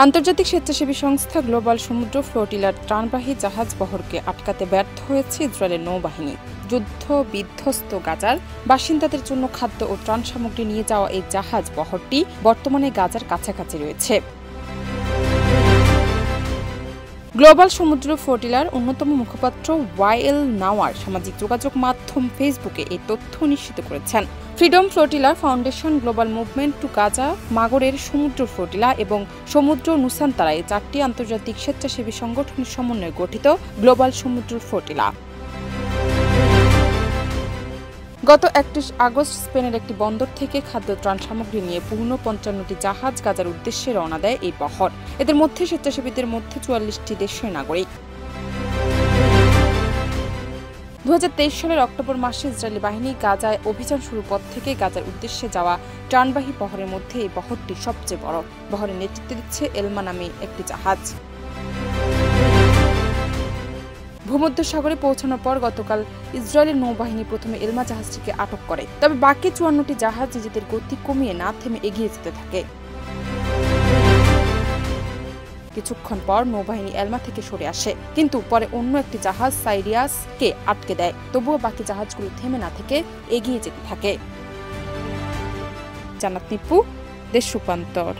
আন্তর্জাতিক স্বেচ্ছাসেবী সংস্থা গ্লোবাল সমুদ্র ফ্লোটিলার ত্রাণবাহী জাহাজ বহরকে আটকাতে ব্যর্থ হয়েছে ইসরায়েলের নৌবাহিনী। যুদ্ধ বিধ্বস্ত গাজার বাসিন্দাদের জন্য খাদ্য ও ত্রাণ সামগ্রী নিয়ে যাওয়া এই জাহাজ বহরটি বর্তমানে গাজার কাছাকাছি রয়েছে। গ্লোবাল সমুদ্র ফ্লোটিলার অন্যতম মুখপাত্র ওয়াইএল নাওয়ার সামাজিক যোগাযোগ মাধ্যম ফেসবুকে এই তথ্য নিশ্চিত করেছেন। ফ্রিডম ফ্লোটিলার foundation, global movement to Gaza, মাগরের সমুদ্র ফ্লোটিলা এবং সমুদ্র নুসান্তারা এই 4টি আন্তর্জাতিক স্বেচ্ছাসেবী সংগঠনের সমন্বয়ে গঠিত গ্লোবাল সমুদ্র ফ্লোটিলা। গত 31 আগস্ট স্পেনের একটি বন্দর থেকে খাদ্য ত্রাণ সামগ্রী নিয়ে পূর্ণ 55টি জাহাজ গাজার উদ্দেশ্যে রওনা দেয় এই বহর। এদের মধ্যে স্বেচ্ছাসেবীদের মধ্যে 44টি দেশীয় নাগরিক। 2023 সালের অক্টোবর মাসে ইসরায়েলি বাহিনী গাজায় অভিযান শুরুর পর থেকে গাজার উদ্দেশ্যে যাওয়া ত্রাণবাহী বহরের মধ্যে এই বহরটি সবচেয়ে বড়। বহরের নেতৃত্ব দিচ্ছে এলমা নামে একটি জাহাজ। ভূমধ্যসাগরে পৌঁছানোর পর গতকাল ইসরায়েলের নৌবাহিনী প্রথমে এলমা জাহাজটিকে আটক করে। তবে বাকি 54টি জাহাজ নিজেদের গতি কমিয়ে না থেমে এগিয়ে যেতে থাকে। কিছুক্ষণ পর নৌবাহিনী এলমা থেকে সরে আসে, কিন্তু পরে অন্য একটি জাহাজ সাইরিয়াসকে আটকে দেয়। তবুও বাকি জাহাজগুলো থেমে না থেকে এগিয়ে যেতে থাকে। জান্নাত নিপু, দেশ রূপান্তর।